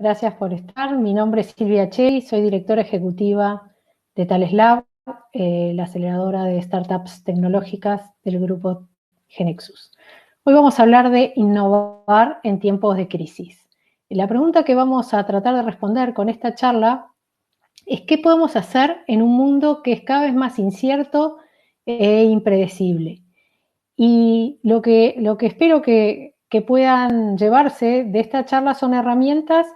Gracias por estar. Mi nombre es Silvia Chey, soy directora ejecutiva de Thales Lab, la aceleradora de startups tecnológicas del grupo Genexus. Hoy vamos a hablar de innovar en tiempos de crisis. La pregunta que vamos a tratar de responder con esta charla es qué podemos hacer en un mundo que es cada vez más incierto e impredecible. Y lo que espero que puedan llevarse de esta charla son herramientas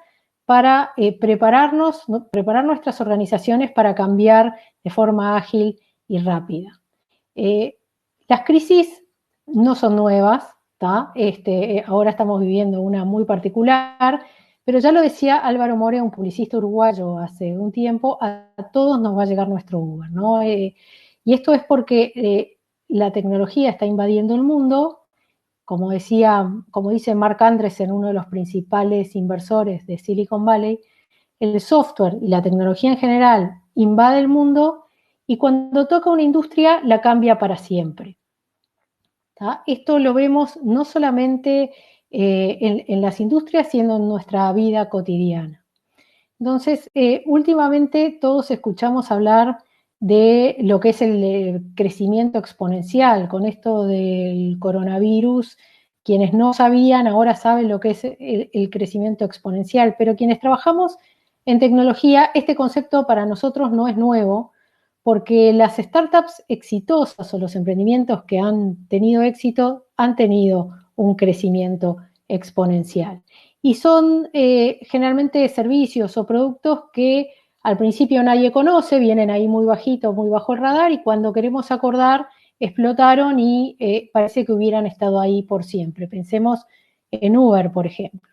para preparar nuestras organizaciones para cambiar de forma ágil y rápida. Las crisis no son nuevas, ahora estamos viviendo una muy particular, pero ya lo decía Álvaro More, un publicista uruguayo hace un tiempo, a todos nos va a llegar nuestro Uber, ¿no? Y esto es porque la tecnología está invadiendo el mundo, como dice Marc Andreessen, uno de los principales inversores de Silicon Valley, el software y la tecnología en general invade el mundo y cuando toca una industria la cambia para siempre. ¿Tá? Esto lo vemos no solamente en las industrias, sino en nuestra vida cotidiana. Entonces, últimamente todos escuchamos hablar de lo que es el crecimiento exponencial. Con esto del coronavirus, quienes no sabían ahora saben lo que es el crecimiento exponencial, pero quienes trabajamos en tecnología, este concepto para nosotros no es nuevo, porque las startups exitosas o los emprendimientos que han tenido éxito han tenido un crecimiento exponencial. Y son generalmente servicios o productos que al principio nadie conoce, vienen ahí muy bajitos, muy bajo el radar, y cuando queremos acordar, explotaron y parece que hubieran estado ahí por siempre. Pensemos en Uber, por ejemplo.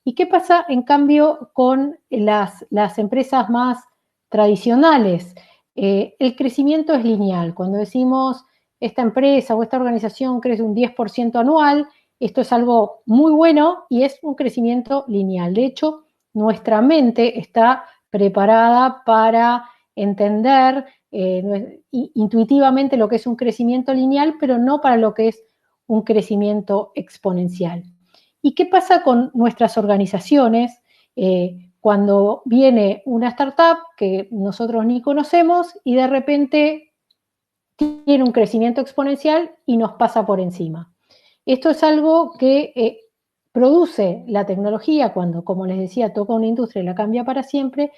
¿Y qué pasa, en cambio, con las empresas más tradicionales? El crecimiento es lineal. Cuando decimos esta empresa o esta organización crece un 10% anual, esto es algo muy bueno y es un crecimiento lineal. De hecho, nuestra mente está preparada para entender intuitivamente lo que es un crecimiento lineal, pero no para lo que es un crecimiento exponencial. ¿Y qué pasa con nuestras organizaciones cuando viene una startup que nosotros ni conocemos y de repente tiene un crecimiento exponencial y nos pasa por encima? Esto es algo que produce la tecnología cuando, como les decía, toca una industria y la cambia para siempre,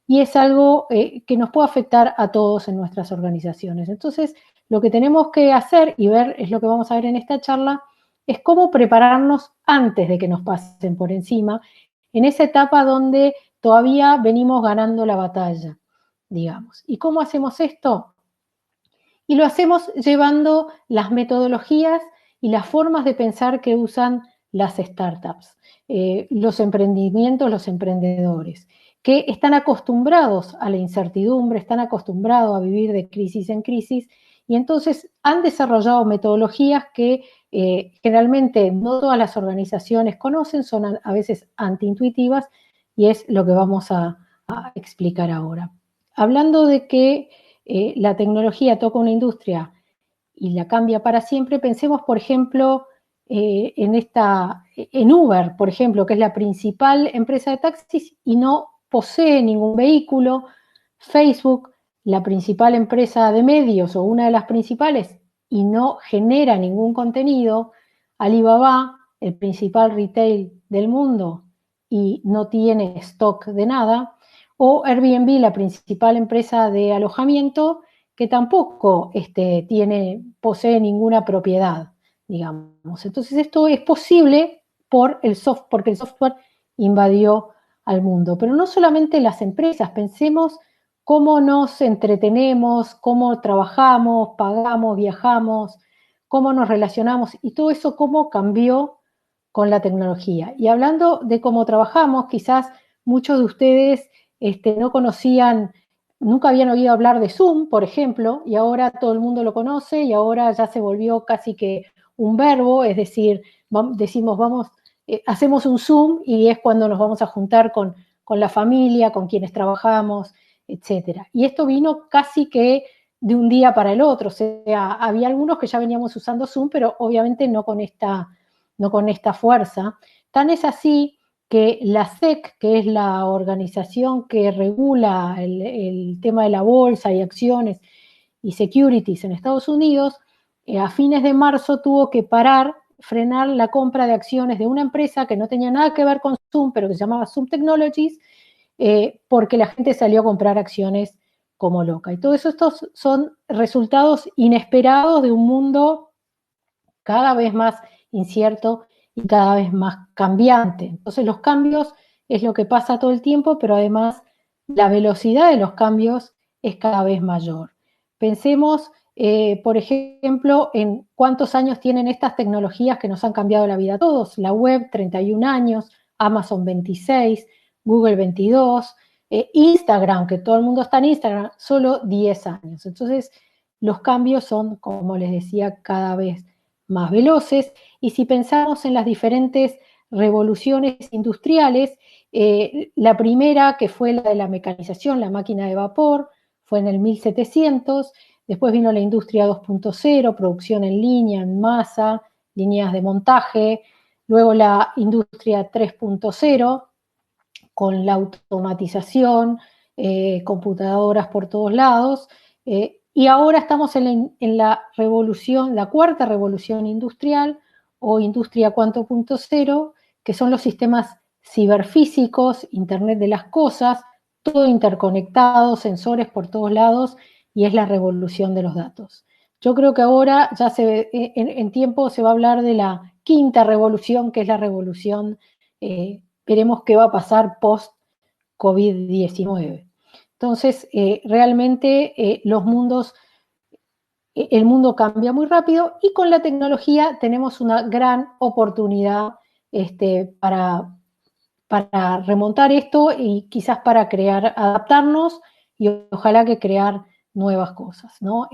y es algo que nos puede afectar a todos en nuestras organizaciones. Entonces, lo que tenemos que hacer y ver, es lo que vamos a ver en esta charla, es cómo prepararnos antes de que nos pasen por encima, en esa etapa donde todavía venimos ganando la batalla, digamos. ¿Y cómo hacemos esto? Y lo hacemos llevando las metodologías y las formas de pensar que usan las startups, los emprendimientos, los emprendedores, que están acostumbrados a la incertidumbre, están acostumbrados a vivir de crisis en crisis, y entonces han desarrollado metodologías que generalmente no todas las organizaciones conocen, son a veces antiintuitivas, y es lo que vamos a explicar ahora. Hablando de que la tecnología toca una industria y la cambia para siempre, pensemos, por ejemplo, en Uber, por ejemplo, que es la principal empresa de taxis y no posee ningún vehículo. Facebook, la principal empresa de medios o una de las principales, y no genera ningún contenido. Alibaba, el principal retail del mundo, y no tiene stock de nada. O Airbnb, la principal empresa de alojamiento, que tampoco posee ninguna propiedad, digamos. Entonces esto es posible porque el software invadió al mundo. Pero no solamente las empresas, pensemos cómo nos entretenemos, cómo trabajamos, pagamos, viajamos, cómo nos relacionamos, y todo eso cómo cambió con la tecnología. Y hablando de cómo trabajamos, quizás muchos de ustedes no conocían, nunca habían oído hablar de Zoom, por ejemplo, y ahora todo el mundo lo conoce y ahora ya se volvió casi que un verbo, es decir, hacemos un Zoom y es cuando nos vamos a juntar con la familia, con quienes trabajamos, etc. Y esto vino casi que de un día para el otro, o sea, había algunos que ya veníamos usando Zoom, pero obviamente no con esta fuerza. Tan es así que la SEC, que es la organización que regula el tema de la bolsa y acciones y securities en Estados Unidos, a fines de marzo tuvo que frenar la compra de acciones de una empresa que no tenía nada que ver con Zoom, pero que se llamaba Zoom Technologies, porque la gente salió a comprar acciones como loca. Y todos estos son resultados inesperados de un mundo cada vez más incierto y cada vez más cambiante. Entonces los cambios es lo que pasa todo el tiempo, pero además la velocidad de los cambios es cada vez mayor. Pensemos, por ejemplo, en cuántos años tienen estas tecnologías que nos han cambiado la vida a todos. La web, 31 años, Amazon 26, Google 22, Instagram, que todo el mundo está en Instagram, solo 10 años. Entonces, los cambios son, como les decía, cada vez más veloces. Y si pensamos en las diferentes revoluciones industriales, la primera, que fue la de la mecanización, la máquina de vapor, fue en el 1700, después vino la industria 2.0, producción en línea, en masa, líneas de montaje, luego la industria 3.0, con la automatización, computadoras por todos lados, y ahora estamos en la revolución, la cuarta revolución industrial o industria 4.0, que son los sistemas ciberfísicos, Internet de las cosas, todo interconectado, sensores por todos lados, y es la revolución de los datos. Yo creo que ahora ya en tiempo se va a hablar de la quinta revolución, que es la revolución, veremos qué va a pasar post-COVID-19. Entonces, realmente el mundo cambia muy rápido y con la tecnología tenemos una gran oportunidad para remontar esto y quizás para adaptarnos y ojalá que crear nuevas cosas, ¿no?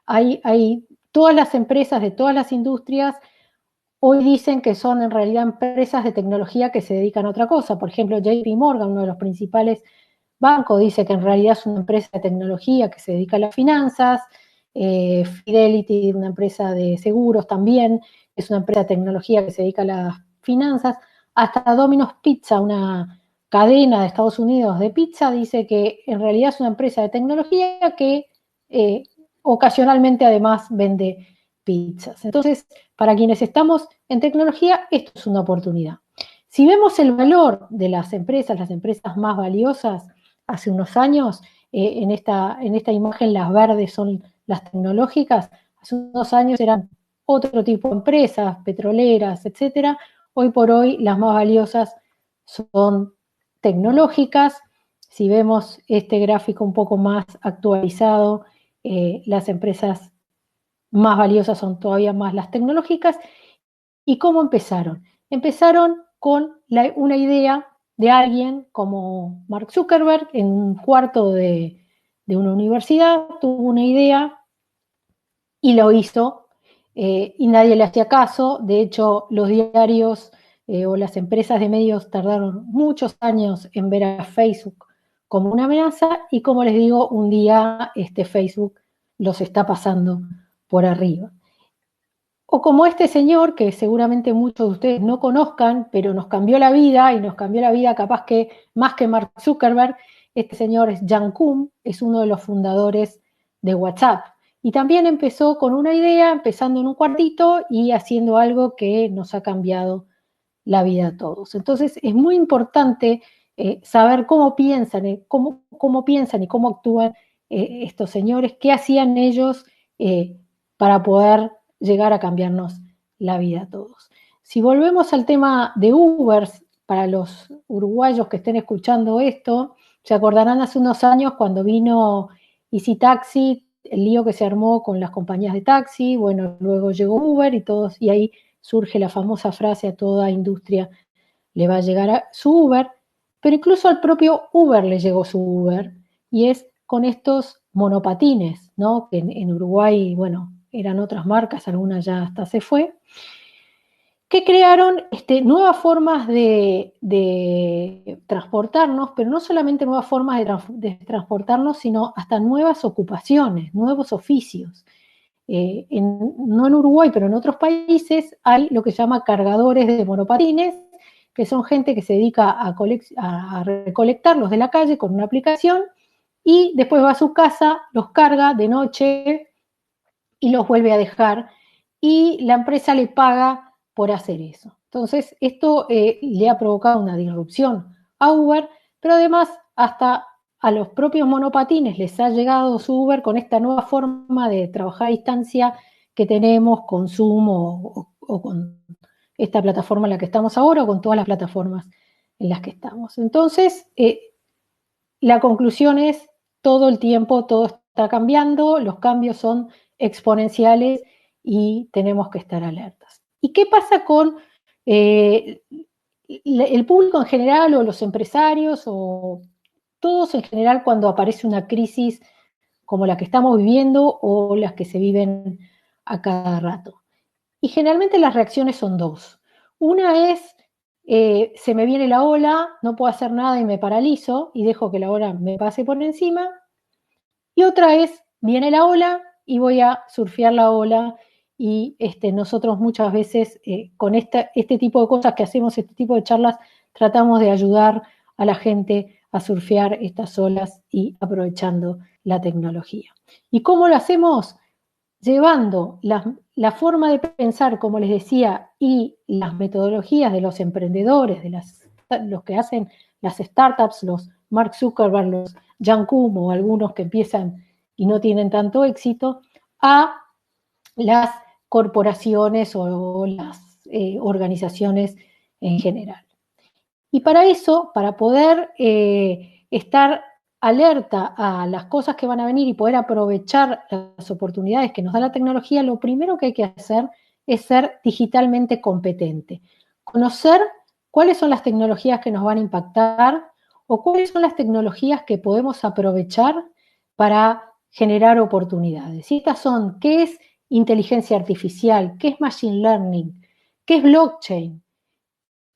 Hay todas las empresas de todas las industrias hoy dicen que son en realidad empresas de tecnología que se dedican a otra cosa. Por ejemplo, JP Morgan, uno de los principales bancos, dice que en realidad es una empresa de tecnología que se dedica a las finanzas. Fidelity, una empresa de seguros también, es una empresa de tecnología que se dedica a las finanzas. Hasta Domino's Pizza, una cadena de Estados Unidos de pizza, dice que en realidad es una empresa de tecnología que ocasionalmente además vende pizzas. Entonces, para quienes estamos en tecnología, esto es una oportunidad. Si vemos el valor de las empresas más valiosas, hace unos años, en esta imagen las verdes son las tecnológicas, hace unos años eran otro tipo de empresas, petroleras, etcétera. Hoy por hoy las más valiosas son tecnológicas. Si vemos este gráfico un poco más actualizado, las empresas más valiosas son todavía más las tecnológicas. ¿Y cómo empezaron? Empezaron con una idea de alguien como Mark Zuckerberg en un cuarto de una universidad, tuvo una idea y lo hizo, y nadie le hacía caso. De hecho, los diarios o las empresas de medios tardaron muchos años en ver a Facebook como una amenaza y, como les digo, un día Facebook los está pasando por arriba. O como este señor, que seguramente muchos de ustedes no conozcan, pero nos cambió la vida, y nos cambió la vida capaz que más que Mark Zuckerberg. Este señor es Jan Koum, es uno de los fundadores de WhatsApp. Y también empezó con una idea, empezando en un cuartito y haciendo algo que nos ha cambiado la vida a todos. Entonces es muy importante saber cómo piensan, cómo piensan y cómo actúan estos señores, qué hacían ellos para poder llegar a cambiarnos la vida a todos. Si volvemos al tema de Uber, para los uruguayos que estén escuchando esto, se acordarán hace unos años cuando vino Easy Taxi, el lío que se armó con las compañías de taxi. Bueno, luego llegó Uber y ahí surge la famosa frase: a toda industria le va a llegar su Uber, pero incluso al propio Uber le llegó su Uber, y es con estos monopatines, ¿no? Que en Uruguay, bueno, eran otras marcas, algunas ya hasta se fue, que crearon nuevas formas de transportarnos, pero no solamente nuevas formas de transportarnos, sino hasta nuevas ocupaciones, nuevos oficios. No en Uruguay, pero en otros países hay lo que se llama cargadores de monopatines, que son gente que se dedica a recolectarlos de la calle con una aplicación y después va a su casa, los carga de noche y los vuelve a dejar y la empresa le paga por hacer eso. Entonces, esto le ha provocado una disrupción a Uber, pero además hasta a los propios monopatines les ha llegado su Uber con esta nueva forma de trabajar a distancia que tenemos con Zoom o con esta plataforma en la que estamos ahora o con todas las plataformas en las que estamos. Entonces, la conclusión es todo el tiempo, todo está cambiando, los cambios son exponenciales y tenemos que estar alertas. ¿Y qué pasa con el público en general o los empresarios o todos en general cuando aparece una crisis como la que estamos viviendo o las que se viven a cada rato? Y generalmente las reacciones son dos. Una es, se me viene la ola, no puedo hacer nada y me paralizo y dejo que la ola me pase por encima. Y otra es, viene la ola y voy a surfear la ola y nosotros muchas veces con este tipo de cosas que hacemos, este tipo de charlas, tratamos de ayudar a la gente a surfear estas olas y aprovechando la tecnología. ¿Y cómo lo hacemos? Llevando la forma de pensar, como les decía, y las metodologías de los emprendedores, de los que hacen las startups, los Mark Zuckerberg, los Jan Koum o algunos que empiezan y no tienen tanto éxito, a las corporaciones o las organizaciones en general. Y para eso, para poder estar alerta a las cosas que van a venir y poder aprovechar las oportunidades que nos da la tecnología, lo primero que hay que hacer es ser digitalmente competente. Conocer cuáles son las tecnologías que nos van a impactar o cuáles son las tecnologías que podemos aprovechar para generar oportunidades. Y estas son, ¿qué es inteligencia artificial? ¿Qué es machine learning? ¿Qué es blockchain?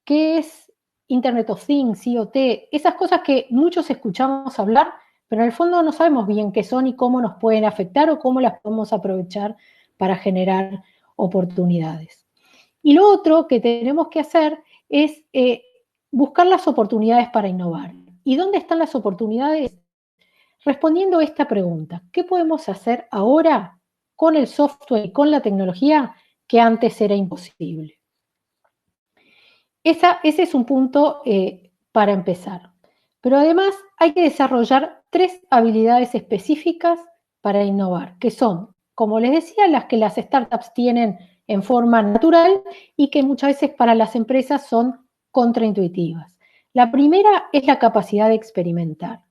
¿Qué es Internet of Things, IoT? Esas cosas que muchos escuchamos hablar, pero en el fondo no sabemos bien qué son y cómo nos pueden afectar o cómo las podemos aprovechar para generar oportunidades. Y lo otro que tenemos que hacer es buscar las oportunidades para innovar. ¿Y dónde están las oportunidades? Respondiendo a esta pregunta, ¿qué podemos hacer ahora con el software y con la tecnología que antes era imposible? Ese es un punto para empezar. Pero además hay que desarrollar 3 habilidades específicas para innovar, que son, como les decía, las que las startups tienen en forma natural y que muchas veces para las empresas son contraintuitivas. La primera es la capacidad de experimentar.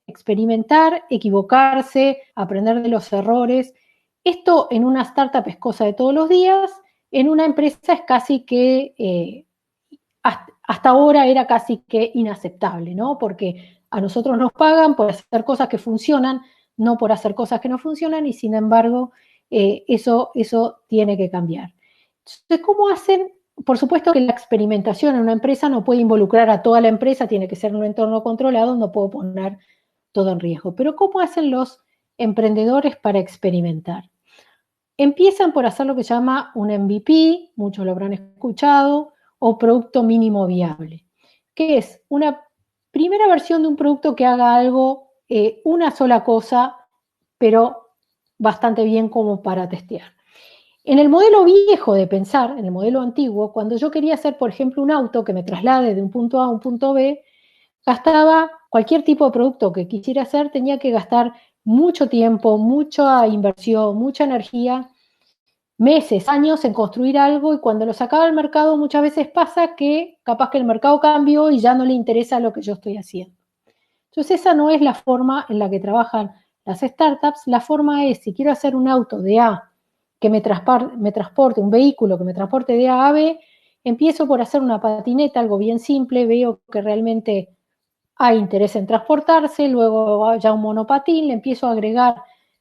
Experimentar, equivocarse, aprender de los errores. Esto en una startup es cosa de todos los días, en una empresa es casi que hasta ahora era casi que inaceptable, ¿no? Porque a nosotros nos pagan por hacer cosas que funcionan, no por hacer cosas que no funcionan, y sin embargo, eso tiene que cambiar. Entonces, ¿cómo hacen? Por supuesto que la experimentación en una empresa no puede involucrar a toda la empresa, tiene que ser en un entorno controlado, no puedo poner todo en riesgo. Pero ¿cómo hacen los emprendedores para experimentar? Empiezan por hacer lo que se llama un MVP, muchos lo habrán escuchado, o producto mínimo viable, que es una primera versión de un producto que haga algo, una sola cosa, pero bastante bien como para testear. En el modelo viejo de pensar, en el modelo antiguo, cuando yo quería hacer, por ejemplo, un auto que me traslade de un punto A a un punto B, gastaba cualquier tipo de producto que quisiera hacer, tenía que gastar mucho tiempo, mucha inversión, mucha energía, meses, años en construir algo y cuando lo sacaba al mercado muchas veces pasa que capaz que el mercado cambió y ya no le interesa lo que yo estoy haciendo. Entonces esa no es la forma en la que trabajan las startups. La forma es, si quiero hacer un auto de A que me transporte, un vehículo que me transporte de A a B, empiezo por hacer una patineta, algo bien simple, veo que realmente hay interés en transportarse, luego ya un monopatín, le empiezo a agregar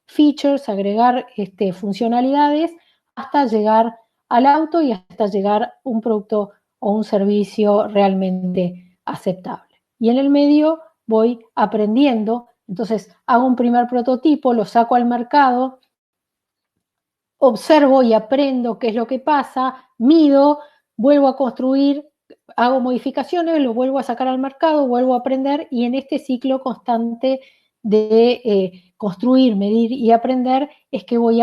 features, agregar funcionalidades, hasta llegar al auto y hasta llegar a un producto o un servicio realmente aceptable. Y en el medio voy aprendiendo, entonces hago un primer prototipo, lo saco al mercado, observo y aprendo qué es lo que pasa, mido, vuelvo a construir hago modificaciones, lo vuelvo a sacar al mercado, vuelvo a aprender, y en este ciclo constante de construir, medir y aprender es que voy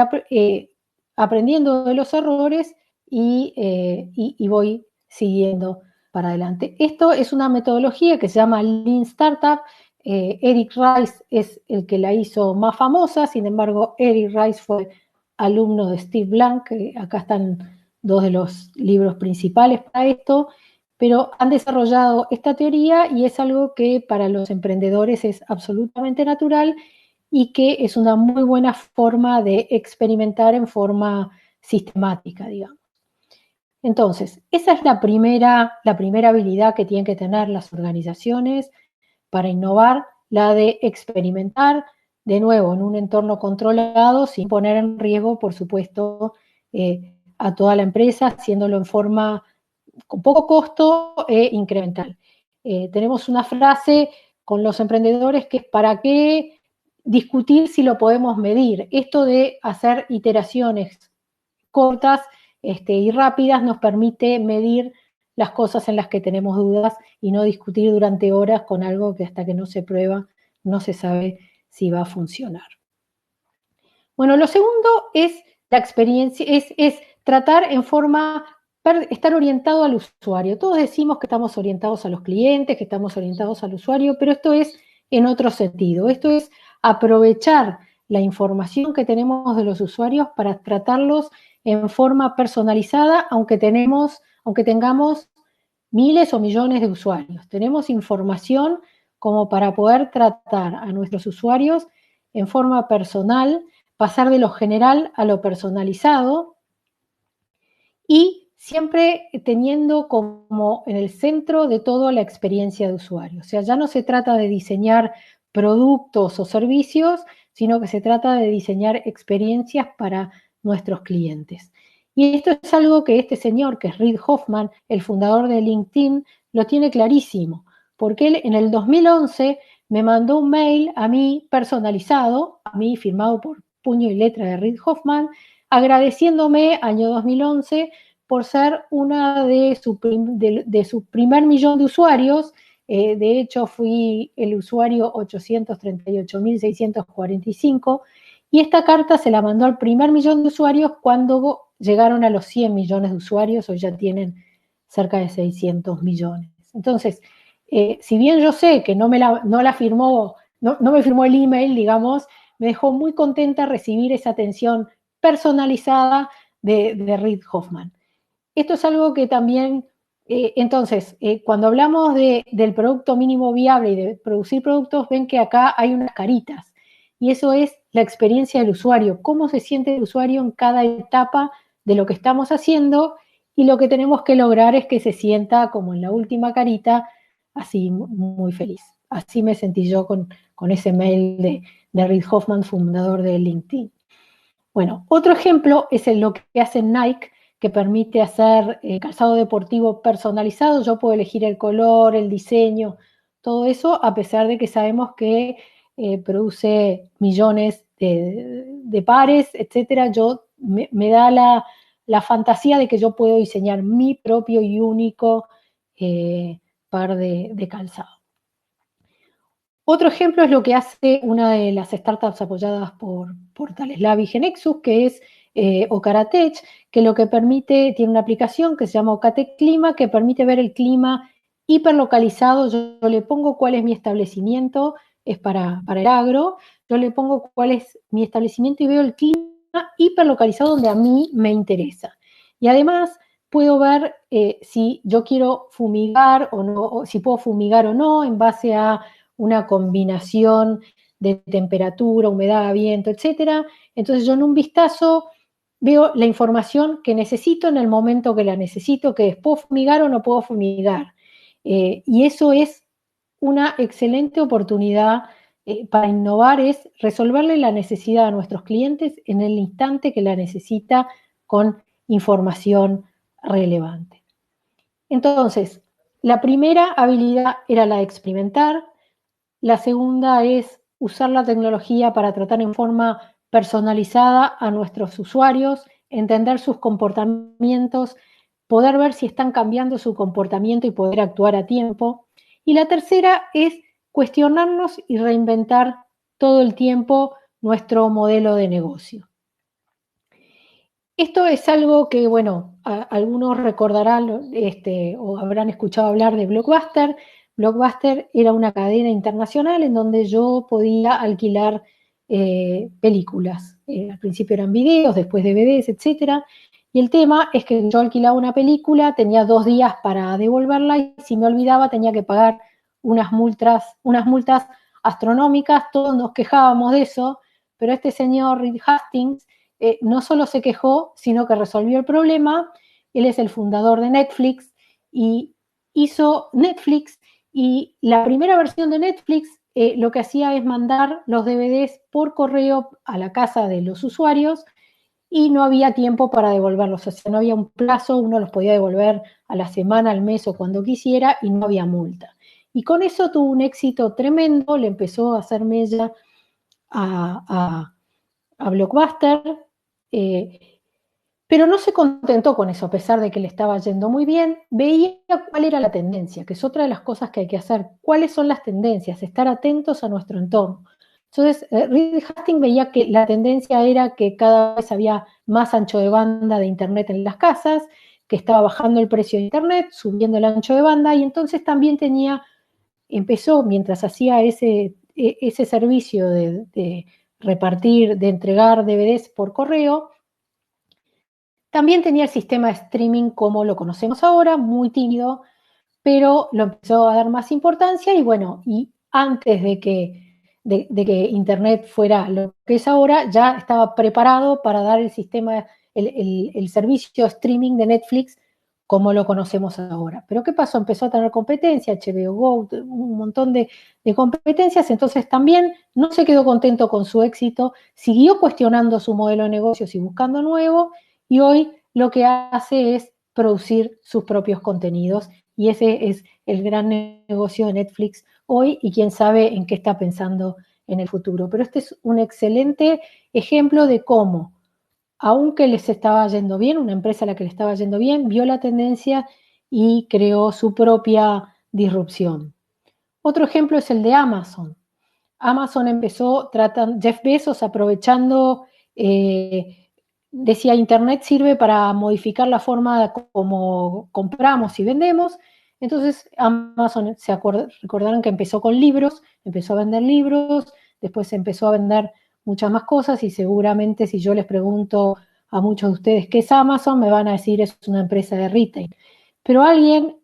aprendiendo de los errores y voy siguiendo para adelante. Esto es una metodología que se llama Lean Startup. Eric Rice es el que la hizo más famosa, sin embargo, Eric Rice fue alumno de Steve Blank, acá están dos de los libros principales para esto, pero han desarrollado esta teoría y es algo que para los emprendedores es absolutamente natural y que es una muy buena forma de experimentar en forma sistemática, digamos. Entonces, esa es la primera habilidad que tienen que tener las organizaciones para innovar, la de experimentar, de nuevo, en un entorno controlado, sin poner en riesgo, por supuesto, a toda la empresa, haciéndolo en forma con poco costo e incremental. Tenemos una frase con los emprendedores que es: ¿para qué discutir si lo podemos medir? Esto de hacer iteraciones cortas y rápidas nos permite medir las cosas en las que tenemos dudas y no discutir durante horas con algo que hasta que no se prueba no se sabe si va a funcionar. Bueno, lo segundo es la experiencia, es tratar en forma, estar orientado al usuario. Todos decimos que estamos orientados a los clientes, que estamos orientados al usuario, pero esto es en otro sentido. Esto es aprovechar la información que tenemos de los usuarios para tratarlos en forma personalizada, aunque tengamos miles o millones de usuarios. Tenemos información como para poder tratar a nuestros usuarios en forma personal, pasar de lo general a lo personalizado y siempre teniendo como en el centro de todo la experiencia de usuario. O sea, ya no se trata de diseñar productos o servicios, sino que se trata de diseñar experiencias para nuestros clientes. Y esto es algo que este señor, que es Reid Hoffman, el fundador de LinkedIn, lo tiene clarísimo, porque él en el 2011 me mandó un mail a mí personalizado, a mí firmado por puño y letra de Reid Hoffman, agradeciéndome, año 2011, por ser una de su primer millón de usuarios. De hecho, fui el usuario 838.645, y esta carta se la mandó al primer millón de usuarios cuando llegaron a los 100 millones de usuarios, hoy ya tienen cerca de 600 millones. Entonces, si bien yo sé que no me firmó, no me firmó el email, digamos, me dejó muy contenta recibir esa atención personalizada de Reid Hoffman. Esto es algo que también, entonces, cuando hablamos del producto mínimo viable y de producir productos, ven que acá hay unas caritas, y eso es la experiencia del usuario, cómo se siente el usuario en cada etapa de lo que estamos haciendo, y lo que tenemos que lograr es que se sienta, como en la última carita, así muy feliz. Así me sentí yo con ese mail de Reid Hoffman, fundador de LinkedIn. Bueno, otro ejemplo es lo que hace Nike, que permite hacer calzado deportivo personalizado. Yo puedo elegir el color, el diseño, todo eso, a pesar de que sabemos que produce millones de pares, etcétera. Me da la fantasía de que yo puedo diseñar mi propio y único par de calzado. Otro ejemplo es lo que hace una de las startups apoyadas por Thales Lab y Genexus, que es Ocaratech, que lo que permite, tiene una aplicación que se llama Ocatech Clima, que permite ver el clima hiperlocalizado. Yo le pongo cuál es mi establecimiento, es para el agro, yo le pongo cuál es mi establecimiento y veo el clima hiperlocalizado donde a mí me interesa. Y además puedo ver si yo quiero fumigar o no, o si puedo fumigar o no, en base a una combinación de temperatura, humedad, viento, etcétera. Entonces yo en un vistazo veo la información que necesito en el momento que la necesito, que es: ¿puedo fumigar o no puedo fumigar? Y eso es una excelente oportunidad para innovar, es resolverle la necesidad a nuestros clientes en el instante que la necesita, con información relevante. Entonces, la primera habilidad era la de experimentar. La segunda es usar la tecnología para tratar en forma personalizada a nuestros usuarios, entender sus comportamientos, poder ver si están cambiando su comportamiento y poder actuar a tiempo. Y la tercera es cuestionarnos y reinventar todo el tiempo nuestro modelo de negocio. Esto es algo que, bueno, algunos recordarán o habrán escuchado hablar de Blockbuster. Blockbuster era una cadena internacional en donde yo podía alquilar películas. Al principio eran videos, después DVDs, etcétera. Y el tema es que yo alquilaba una película, tenía 2 días para devolverla y si me olvidaba tenía que pagar unas multas astronómicas. Todos nos quejábamos de eso, pero este señor Reed Hastings no solo se quejó, sino que resolvió el problema. Él es el fundador de Netflix y hizo Netflix, y la primera versión de Netflix lo que hacía es mandar los DVDs por correo a la casa de los usuarios y no había tiempo para devolverlos, o sea, no había un plazo, uno los podía devolver a la semana, al mes o cuando quisiera y no había multa. Y con eso tuvo un éxito tremendo, le empezó a hacer mella a Blockbuster, pero no se contentó con eso, a pesar de que le estaba yendo muy bien, veía cuál era la tendencia, que es otra de las cosas que hay que hacer. ¿Cuáles son las tendencias? Estar atentos a nuestro entorno. Entonces, Reed Hastings veía que la tendencia era que cada vez había más ancho de banda de Internet en las casas, que estaba bajando el precio de Internet, subiendo el ancho de banda, y entonces también empezó, mientras hacía ese servicio de repartir, de entregar DVDs por correo, también tenía el sistema de streaming como lo conocemos ahora, muy tímido, pero lo empezó a dar más importancia y bueno, y antes de que Internet fuera lo que es ahora, ya estaba preparado para dar el sistema, el servicio de streaming de Netflix como lo conocemos ahora. Pero ¿qué pasó? Empezó a tener competencia, HBO Go, un montón de competencias, entonces también no se quedó contento con su éxito, siguió cuestionando su modelo de negocios y buscando nuevo, y hoy lo que hace es producir sus propios contenidos, y ese es el gran negocio de Netflix hoy, y quién sabe en qué está pensando en el futuro. Pero este es un excelente ejemplo de cómo, aunque les estaba yendo bien, una empresa a la que le estaba yendo bien, vio la tendencia y creó su propia disrupción. Otro ejemplo es el de Amazon. Amazon empezó, Jeff Bezos aprovechando, decía, Internet sirve para modificar la forma como compramos y vendemos. Entonces Amazon, recordaron que empezó con libros, empezó a vender libros, después empezó a vender muchas más cosas, y seguramente si yo les pregunto a muchos de ustedes qué es Amazon, me van a decir es una empresa de retail. Pero alguien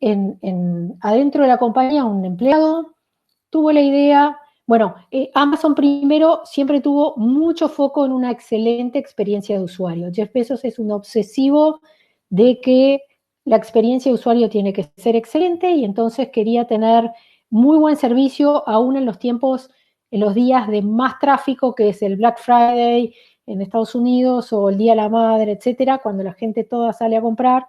adentro de la compañía, un empleado, tuvo la idea. Bueno, Amazon primero siempre tuvo mucho foco en una excelente experiencia de usuario. Jeff Bezos es un obsesivo de que la experiencia de usuario tiene que ser excelente, y entonces quería tener muy buen servicio aún en los tiempos, en los días de más tráfico, que es el Black Friday en Estados Unidos o el Día de la Madre, etcétera, cuando la gente toda sale a comprar.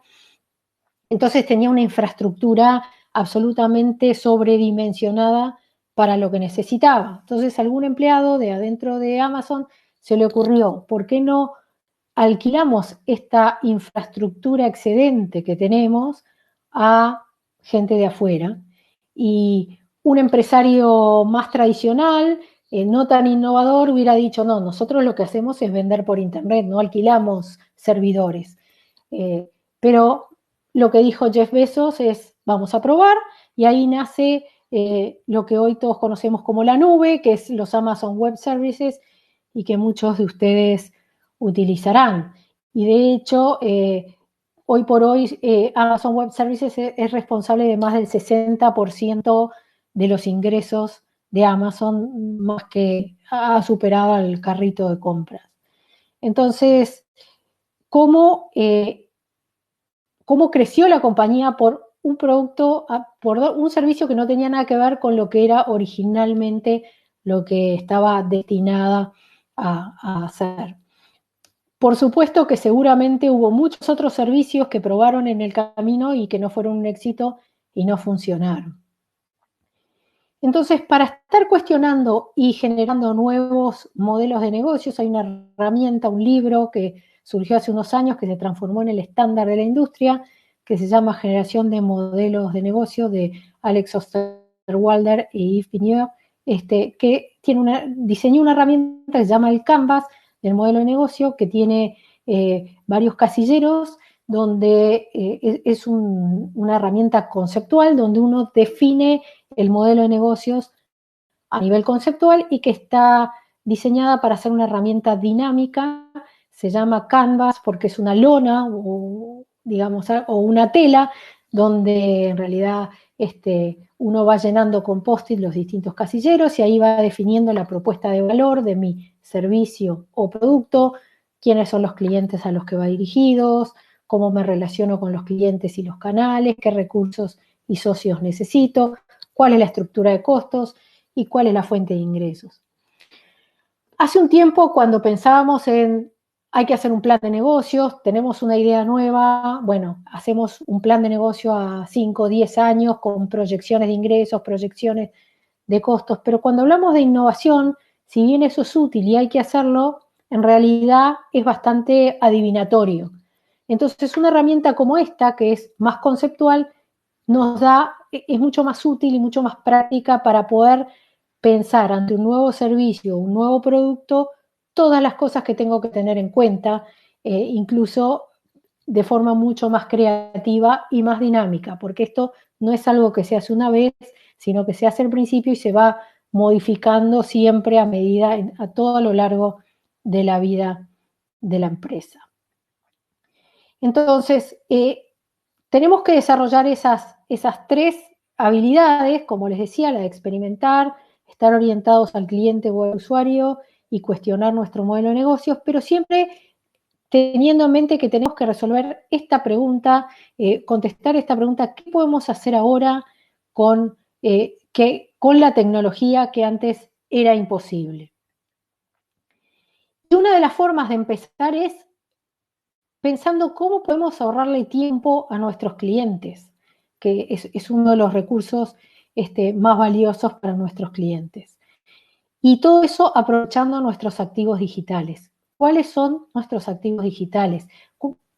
Entonces tenía una infraestructura absolutamente sobredimensionada para lo que necesitaba. Entonces algún empleado de adentro de Amazon se le ocurrió, ¿por qué no alquilamos esta infraestructura excedente que tenemos a gente de afuera? Y un empresario más tradicional, no tan innovador, hubiera dicho, no, nosotros lo que hacemos es vender por Internet, no alquilamos servidores. Pero lo que dijo Jeff Bezos es, vamos a probar, y ahí nace lo que hoy todos conocemos como la nube, que es los Amazon Web Services, y que muchos de ustedes utilizarán. Y de hecho, hoy por hoy, Amazon Web Services es responsable de más del 60% de los ingresos de Amazon, más que ha superado al carrito de compras. Entonces, ¿cómo creció la compañía por un producto, por un servicio que no tenía nada que ver con lo que era originalmente lo que estaba destinada a hacer? Por supuesto que seguramente hubo muchos otros servicios que probaron en el camino y que no fueron un éxito y no funcionaron. Entonces, para estar cuestionando y generando nuevos modelos de negocios, hay una herramienta, un libro que surgió hace unos años, que se transformó en el estándar de la industria, que se llama Generación de Modelos de Negocio, de Alex Osterwalder y Yves Pigneur, que diseñó una herramienta que se llama el Canvas del modelo de negocio, que tiene varios casilleros, donde es una herramienta conceptual, donde uno define el modelo de negocios a nivel conceptual y que está diseñada para ser una herramienta dinámica. Se llama Canvas porque es una lona o, digamos, o una tela donde en realidad uno va llenando con post-it los distintos casilleros y ahí va definiendo la propuesta de valor de mi servicio o producto, quiénes son los clientes a los que va dirigidos, cómo me relaciono con los clientes y los canales, qué recursos y socios necesito, cuál es la estructura de costos y cuál es la fuente de ingresos. Hace un tiempo, cuando pensábamos en hay que hacer un plan de negocios, tenemos una idea nueva, bueno, hacemos un plan de negocio a 5 o 10 años con proyecciones de ingresos, proyecciones de costos, pero cuando hablamos de innovación, si bien eso es útil y hay que hacerlo, en realidad es bastante adivinatorio. Entonces, una herramienta como esta, que es más conceptual, es mucho más útil y mucho más práctica para poder pensar ante un nuevo servicio, un nuevo producto, todas las cosas que tengo que tener en cuenta, incluso de forma mucho más creativa y más dinámica, porque esto no es algo que se hace una vez, sino que se hace al principio y se va modificando siempre a medida, a todo lo largo de la vida de la empresa. Entonces, tenemos que desarrollar esas 3 habilidades, como les decía, la de experimentar, estar orientados al cliente o al usuario y cuestionar nuestro modelo de negocios, pero siempre teniendo en mente que tenemos que resolver esta pregunta, contestar esta pregunta, ¿qué podemos hacer ahora con la tecnología que antes era imposible? Y una de las formas de empezar es pensando cómo podemos ahorrarle tiempo a nuestros clientes, que es uno de los recursos más valiosos para nuestros clientes. Y todo eso aprovechando nuestros activos digitales. ¿Cuáles son nuestros activos digitales?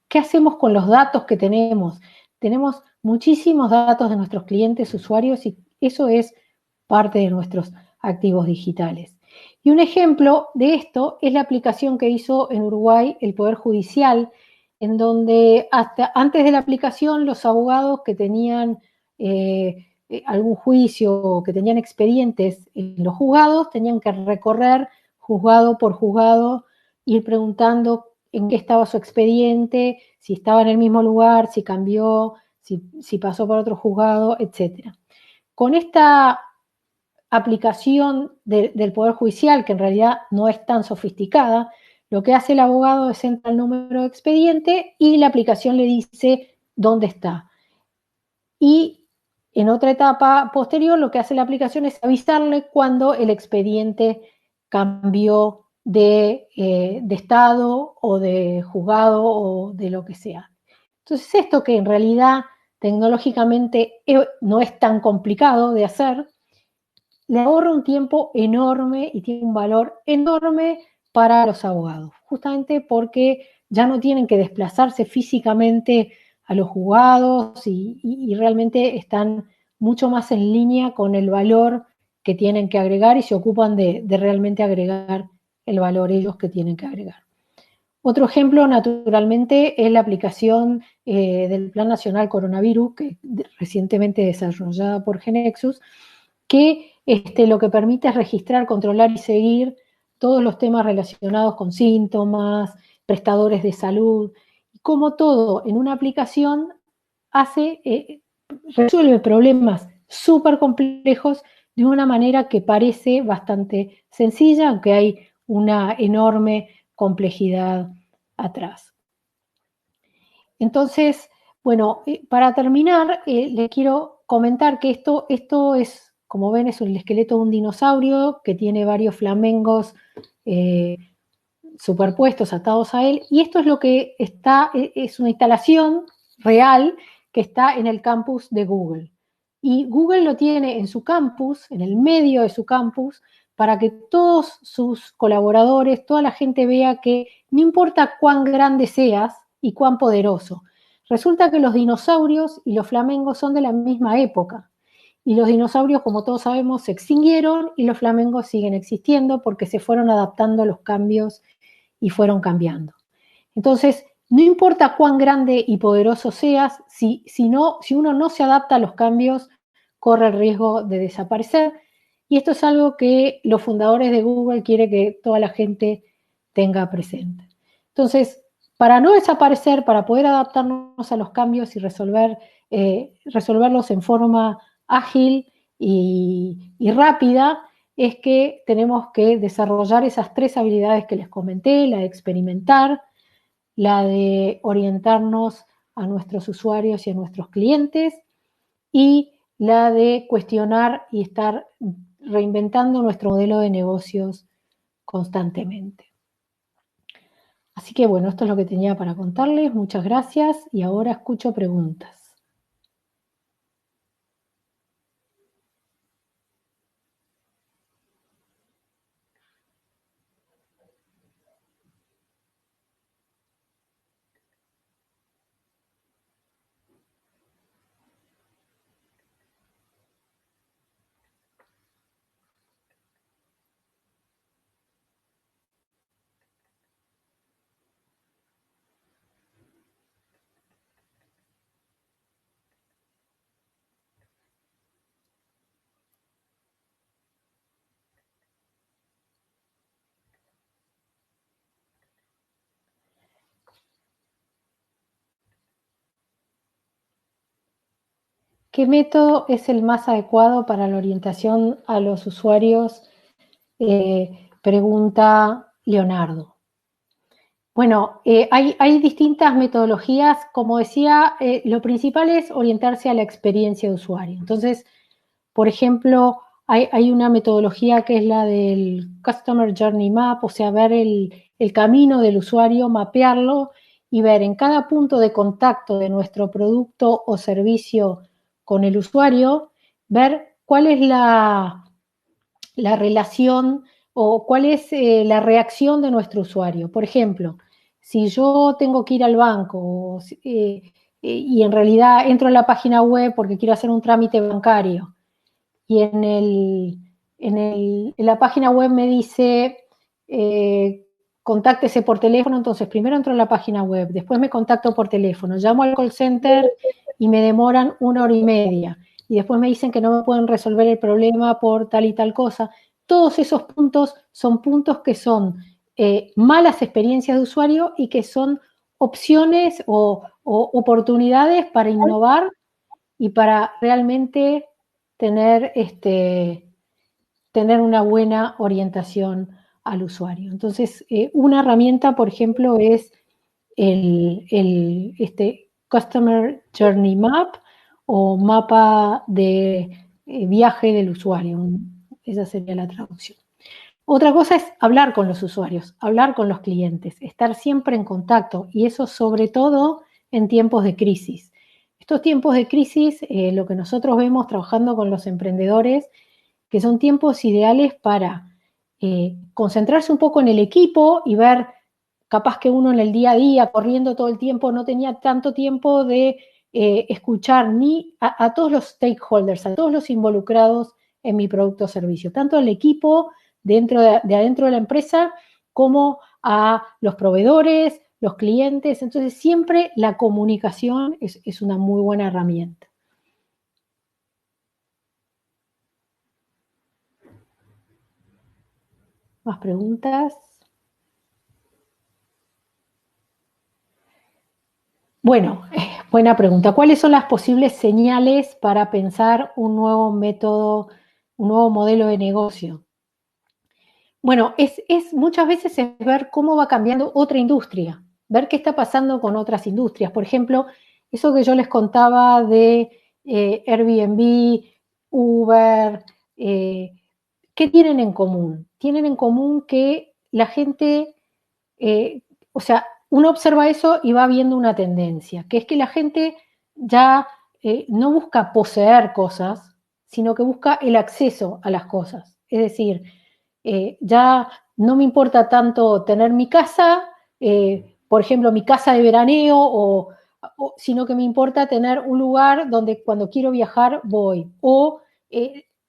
¿Qué hacemos con los datos que tenemos? Tenemos muchísimos datos de nuestros clientes, usuarios, y eso es parte de nuestros activos digitales. Y un ejemplo de esto es la aplicación que hizo en Uruguay el Poder Judicial, en donde hasta antes de la aplicación los abogados que tenían algún juicio o que tenían expedientes en los juzgados tenían que recorrer juzgado por juzgado, ir preguntando en qué estaba su expediente, si estaba en el mismo lugar, si cambió, si pasó por otro juzgado, etc. Con esta aplicación del Poder Judicial, que en realidad no es tan sofisticada, lo que hace el abogado es entrar el número de expediente y la aplicación le dice dónde está. Y en otra etapa posterior, lo que hace la aplicación es avisarle cuando el expediente cambió de estado o de juzgado o de lo que sea. Entonces, esto que en realidad tecnológicamente no es tan complicado de hacer, le ahorra un tiempo enorme y tiene un valor enorme para los abogados, justamente porque ya no tienen que desplazarse físicamente a los juzgados y realmente están mucho más en línea con el valor que tienen que agregar y se ocupan de realmente agregar el valor ellos que tienen que agregar. Otro ejemplo, naturalmente, es la aplicación del Plan Nacional Coronavirus, que recientemente desarrollada por Genexus, que lo que permite es registrar, controlar y seguir todos los temas relacionados con síntomas, prestadores de salud, y cómo todo en una aplicación resuelve problemas súper complejos de una manera que parece bastante sencilla, aunque hay una enorme complejidad atrás. Entonces, bueno, para terminar, les quiero comentar que esto es, como ven, es el esqueleto de un dinosaurio que tiene varios flamengos superpuestos, atados a él, y esto es lo que es una instalación real que está en el campus de Google. Y Google lo tiene en su campus, en el medio de su campus, para que todos sus colaboradores, toda la gente vea que no importa cuán grande seas y cuán poderoso, Resulta que los dinosaurios y los flamengos son de la misma época. Y los dinosaurios, como todos sabemos, se extinguieron y los flamengos siguen existiendo porque se fueron adaptando a los cambios y fueron cambiando. Entonces, no importa cuán grande y poderoso seas, si uno no se adapta a los cambios, corre el riesgo de desaparecer. Y esto es algo que los fundadores de Google quieren que toda la gente tenga presente. Entonces, para no desaparecer, para poder adaptarnos a los cambios y resolverlos en forma ágil y rápida, es que tenemos que desarrollar esas 3 habilidades que les comenté: la de experimentar, la de orientarnos a nuestros usuarios y a nuestros clientes, y la de cuestionar y estar reinventando nuestro modelo de negocios constantemente. Así que bueno, esto es lo que tenía para contarles. Muchas gracias y ahora escucho preguntas. ¿Qué método es el más adecuado para la orientación a los usuarios? Pregunta Leonardo. Bueno, hay distintas metodologías. Como decía, lo principal es orientarse a la experiencia de usuario. Entonces, por ejemplo, hay una metodología que es la del Customer Journey Map, o sea, ver el camino del usuario, mapearlo y ver en cada punto de contacto de nuestro producto o servicio con el usuario, ver cuál es la relación o cuál es la reacción de nuestro usuario. Por ejemplo, si yo tengo que ir al banco y en realidad entro a la página web porque quiero hacer un trámite bancario y en la página web me dice contáctese por teléfono, entonces primero entro a la página web, después me contacto por teléfono, llamo al call center y me demoran 1 hora y media y después me dicen que no me pueden resolver el problema por tal y tal cosa. Todos esos puntos son puntos que son malas experiencias de usuario y que son opciones o oportunidades para innovar y para realmente tener, tener una buena orientación al usuario. Entonces, una herramienta, por ejemplo, es este Customer Journey Map o mapa de viaje del usuario. Esa sería la traducción. Otra cosa es hablar con los usuarios, hablar con los clientes, estar siempre en contacto y eso sobre todo en tiempos de crisis. Estos tiempos de crisis, lo que nosotros vemos trabajando con los emprendedores, que son tiempos ideales para concentrarse un poco en el equipo y ver, capaz que uno en el día a día, corriendo todo el tiempo, no tenía tanto tiempo de escuchar ni a todos los stakeholders, a todos los involucrados en mi producto o servicio, tanto al equipo de adentro de la empresa como a los proveedores, los clientes. Entonces, siempre la comunicación es una muy buena herramienta. ¿Más preguntas? Bueno, buena pregunta. ¿Cuáles son las posibles señales para pensar un nuevo método, un nuevo modelo de negocio? Bueno, muchas veces es ver cómo va cambiando otra industria, ver qué está pasando con otras industrias. Por ejemplo, eso que yo les contaba de Airbnb, Uber, ¿qué tienen en común? Tienen en común que la gente, o sea, uno observa eso y va viendo una tendencia, que es que la gente ya no busca poseer cosas, sino que busca el acceso a las cosas. Es decir, ya no me importa tanto tener mi casa, por ejemplo, mi casa de veraneo o sino que me importa tener un lugar donde cuando quiero viajar voy. O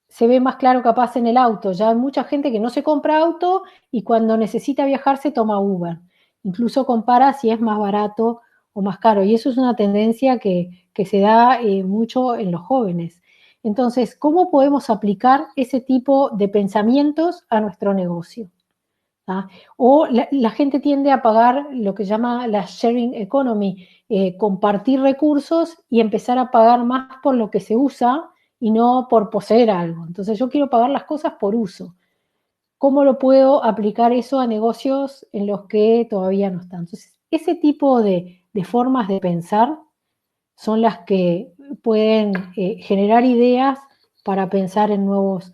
se ve más claro capaz en el auto. Ya hay mucha gente que no se compra auto y cuando necesita viajar se toma Uber. Incluso compara si es más barato o más caro. Y eso es una tendencia que se da mucho en los jóvenes. Entonces, ¿cómo podemos aplicar ese tipo de pensamientos a nuestro negocio? ¿Ah? O la gente tiende a pagar lo que llama la sharing economy, compartir recursos y empezar a pagar más por lo que se usa y no por poseer algo. Entonces yo quiero pagar las cosas por uso. ¿Cómo lo puedo aplicar eso a negocios en los que todavía no están? Entonces, ese tipo de formas de pensar son las que pueden generar ideas para pensar en nuevos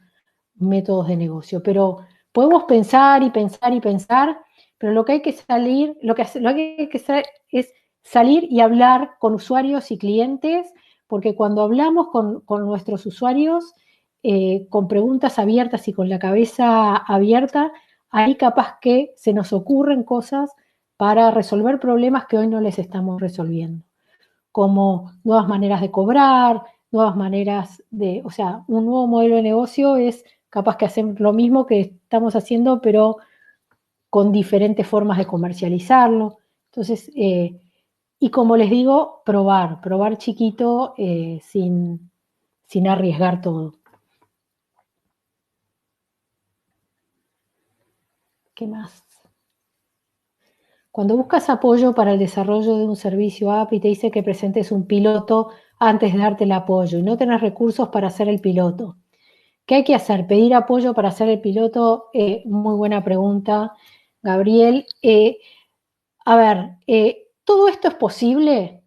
métodos de negocio. Pero podemos pensar y pensar y pensar, pero lo que hay que salir, lo que hay que hacer es salir y hablar con usuarios y clientes, porque cuando hablamos con nuestros usuarios, con preguntas abiertas y con la cabeza abierta, ahí capaz que se nos ocurren cosas para resolver problemas que hoy no les estamos resolviendo, como nuevas maneras de cobrar, nuevas maneras de, o sea, un nuevo modelo de negocio es capaz que hacer lo mismo que estamos haciendo, pero con diferentes formas de comercializarlo. Entonces, y como les digo, probar chiquito sin arriesgar todo. ¿Qué más? Cuando buscas apoyo para el desarrollo de un servicio app y te dice que presentes un piloto antes de darte el apoyo y no tenés recursos para hacer el piloto, ¿qué hay que hacer? ¿Pedir apoyo para hacer el piloto? Muy buena pregunta, Gabriel. A ver, todo esto es posible.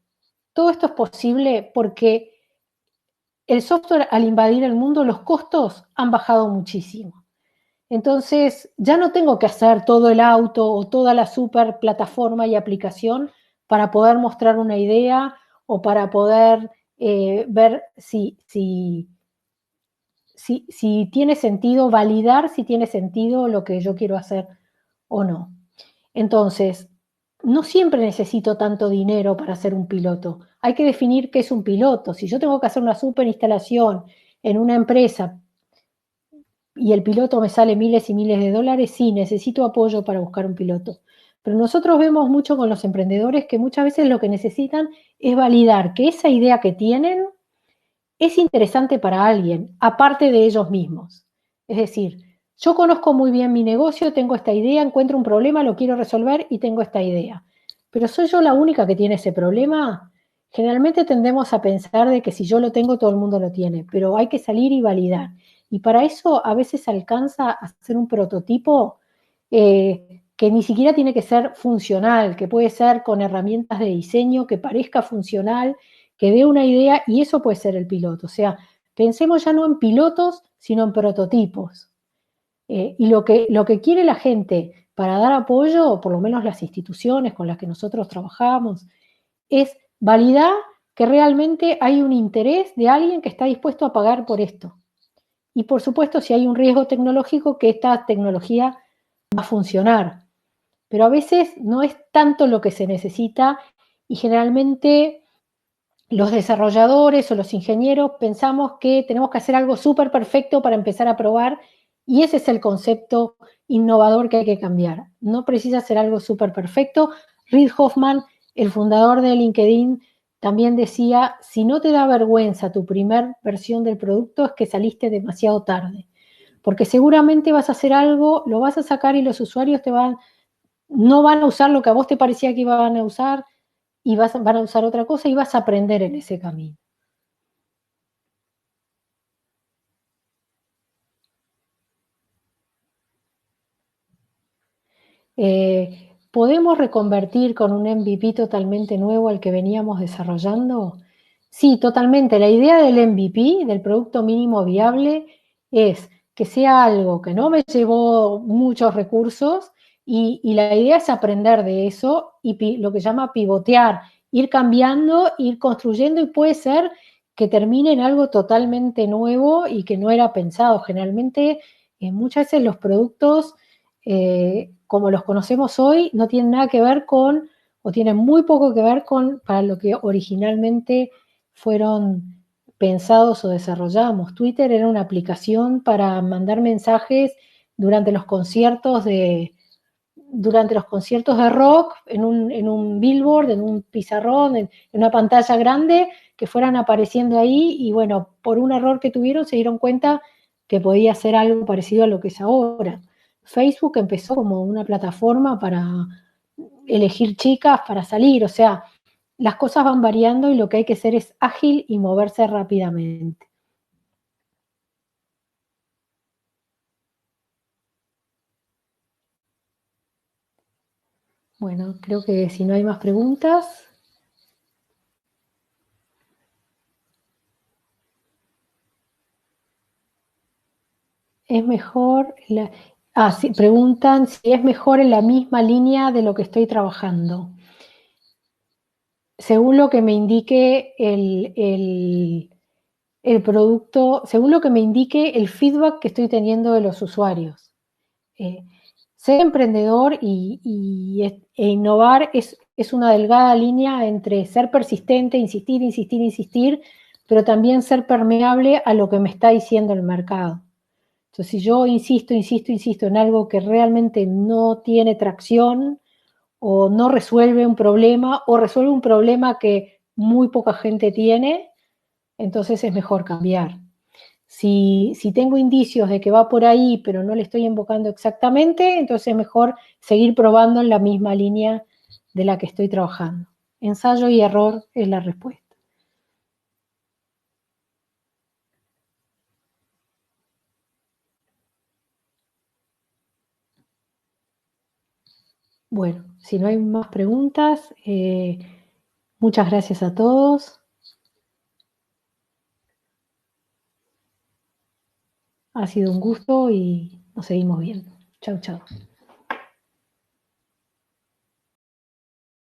Todo esto es posible porque el software, al invadir el mundo, los costos han bajado muchísimo. Entonces, ya no tengo que hacer todo el auto o toda la super plataforma y aplicación para poder mostrar una idea o para poder ver si tiene sentido, validar si tiene sentido lo que yo quiero hacer o no. Entonces, no siempre necesito tanto dinero para hacer un piloto. Hay que definir qué es un piloto. Si yo tengo que hacer una super instalación en una empresa y el piloto me sale miles y miles de dólares, sí, necesito apoyo para buscar un piloto. Pero nosotros vemos mucho con los emprendedores que muchas veces lo que necesitan es validar que esa idea que tienen es interesante para alguien, aparte de ellos mismos. Es decir, yo conozco muy bien mi negocio, tengo esta idea, encuentro un problema, lo quiero resolver y tengo esta idea. Pero ¿soy yo la única que tiene ese problema? Generalmente tendemos a pensar de que si yo lo tengo, todo el mundo lo tiene, pero hay que salir y validar. Y para eso a veces alcanza a hacer un prototipo que ni siquiera tiene que ser funcional, que puede ser con herramientas de diseño, que parezca funcional, que dé una idea, y eso puede ser el piloto. O sea, pensemos ya no en pilotos, sino en prototipos. Y lo que quiere la gente para dar apoyo, o por lo menos las instituciones con las que nosotros trabajamos, es validar que realmente hay un interés de alguien que está dispuesto a pagar por esto. Y por supuesto, si hay un riesgo tecnológico, que esta tecnología va a funcionar. Pero a veces no es tanto lo que se necesita y generalmente los desarrolladores o los ingenieros pensamos que tenemos que hacer algo súper perfecto para empezar a probar y ese es el concepto innovador que hay que cambiar. No precisa ser algo súper perfecto. Reid Hoffman, el fundador de LinkedIn, también decía, si no te da vergüenza tu primer versión del producto es que saliste demasiado tarde, porque seguramente vas a hacer algo, lo vas a sacar y los usuarios no van a usar lo que a vos te parecía que iban a usar, y van a usar otra cosa y vas a aprender en ese camino. ¿Podemos reconvertir con un MVP totalmente nuevo al que veníamos desarrollando? Sí, totalmente. La idea del MVP, del producto mínimo viable, es que sea algo que no me llevó muchos recursos y la idea es aprender de eso y lo que llama pivotear, ir cambiando, ir construyendo y puede ser que termine en algo totalmente nuevo y que no era pensado. Generalmente, muchas veces los productos como los conocemos hoy no tienen nada que ver con o tienen muy poco que ver para lo que originalmente fueron pensados o desarrollamos. Twitter era una aplicación para mandar mensajes durante los conciertos de rock, en un billboard, en un pizarrón, en una pantalla grande, que fueran apareciendo ahí y bueno, por un error que tuvieron se dieron cuenta que podía ser algo parecido a lo que es ahora. Facebook empezó como una plataforma para elegir chicas, para salir, o sea, las cosas van variando y lo que hay que hacer es ágil y moverse rápidamente. Bueno, creo que si no hay más preguntas, es mejor, sí, preguntan si es mejor en la misma línea de lo que estoy trabajando. Según lo que me indique el producto, según lo que me indique el feedback que estoy teniendo de los usuarios. Eh, Ser emprendedor e innovar es una delgada línea entre ser persistente, insistir, insistir, insistir, pero también ser permeable a lo que me está diciendo el mercado. Entonces, si yo insisto, insisto, insisto en algo que realmente no tiene tracción o no resuelve un problema o resuelve un problema que muy poca gente tiene, entonces es mejor cambiar. Si tengo indicios de que va por ahí, pero no le estoy invocando exactamente, entonces es mejor seguir probando en la misma línea de la que estoy trabajando. Ensayo y error es la respuesta. Bueno, si no hay más preguntas, muchas gracias a todos. Ha sido un gusto y nos seguimos viendo. Chau, chau.